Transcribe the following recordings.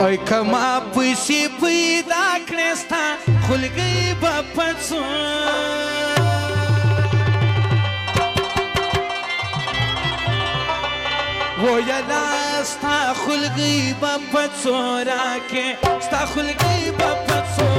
ओए कमा पैसे पैदा करेस्ता खुल गई बापचो वो यलास्ता खुल गई बापचो राके स्ता खुल गई बापचो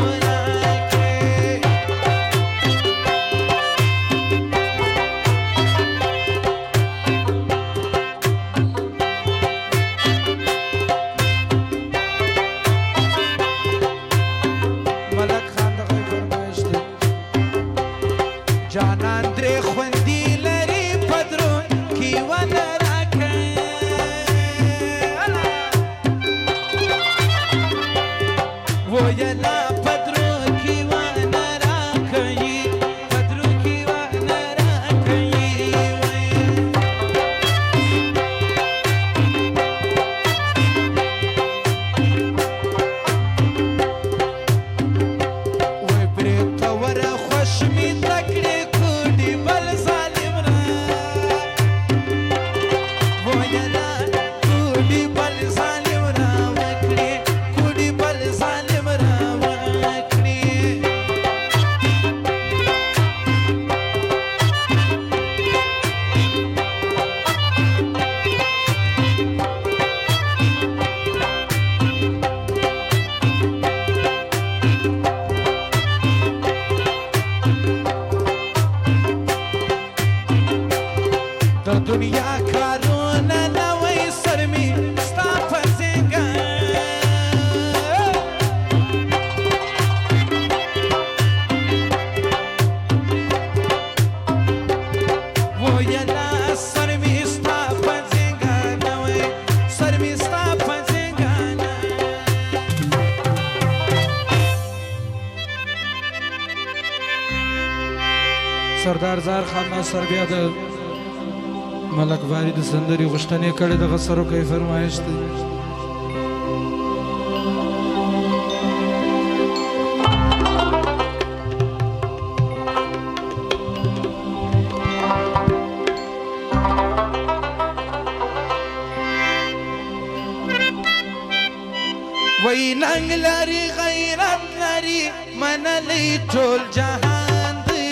दुनिया का रोना ना वही सर में स्ता फंसेगा वो ये ना सर में स्ता फंसेगा ना वही सर में स्ता फंसेगा ना सरदार जार खान नासर बिया मलक वारी د سندري غشتنې کړي د غسرو کوي فرمایش دی وای ننګ لري غیرت لري منلي ټول جهان دی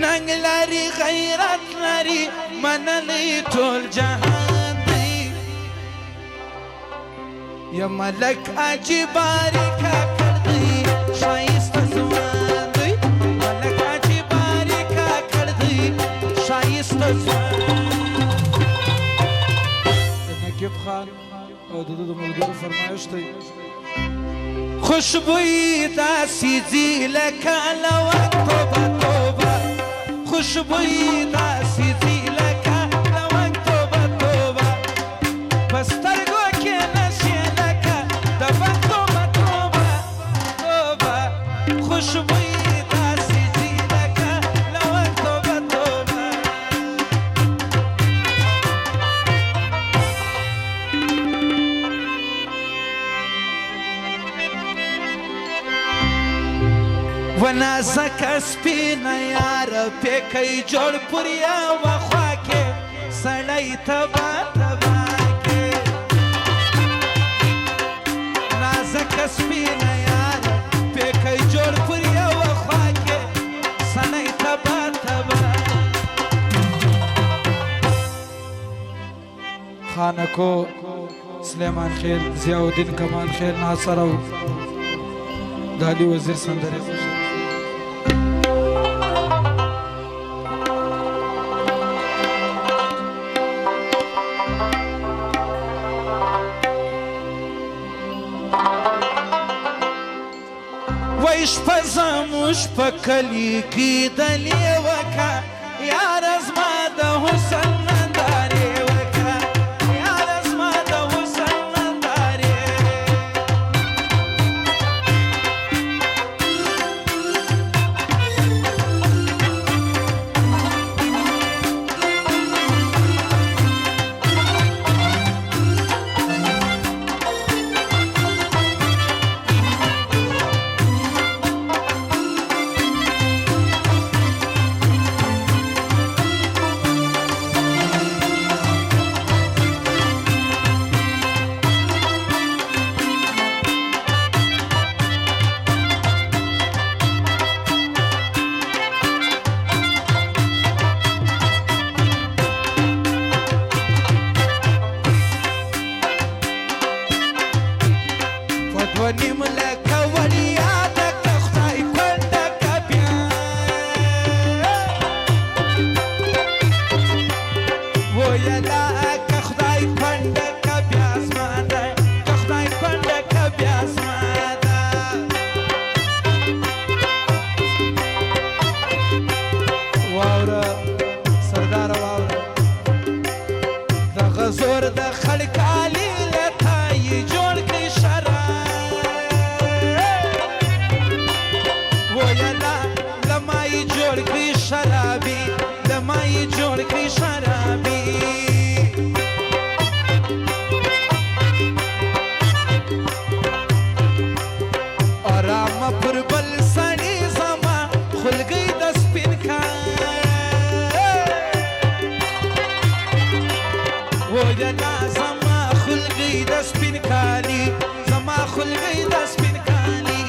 ننګ لري غیرت لري منلي ټول جهان دی یا ملک عجیباری کا کړی شایسته ځوان دی ملک عجیباری کا کړی شایسته ځوان نقیب خان او د ملګرو فرمایش دی خوشبوئی داسې ځي لکه لوک توبه توبه خوشبوئی داسې ځي لکه لونګ توبه توبه په سترګو کې نشي لکه د بنګ توبه توبه توبه خوشبوئی داسې ځي لکه لونګ توبه توبه ونازک سپینه یار پیکی جوړ پر یوه خوا کې سړی تبا تبا کې نازک سپینه یار پیکی جوړ پر یوه خوا کې سړی تبا تبا خانکو سلیمان خیل ضیاء الدین کمال خیل ناصر او دالی وزیر سندره شپزموش په کلی کې د لیوکا یار زما د حسن نندارې وکا یار زما د حسن نندارې ویلا که خدای کنده که بیا زما ده که خدای کنده که بیا زما ده واوره سرداره واوره دغه زور د خلک علي له تا یې جوړ کړي شراب ویلا له ما یې جوړ کړي شرابي له ما یې جوړ کړي شرابي آرامه پر بل سړي زما خلګۍ د سپین ویلا زما خلګۍ د سپین کالي زما خلګۍ د سپین کالي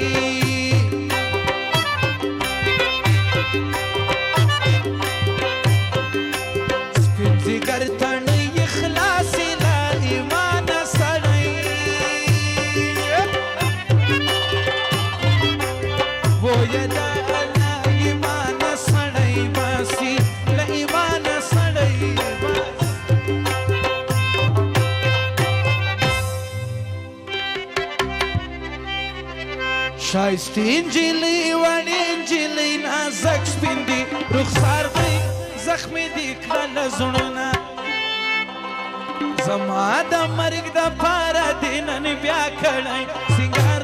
سپین ځیګر تڼۍ خلاصې له ایمانه سړی ویلا له ایمانه سړی باسي له ایمانه سړی شایسته نجلۍ وړې نجلۍ نازک سپین دي رخسار دی زخمي دي کړله زړونه زما د مرګ دپاره دې نن بیا کړی سینګار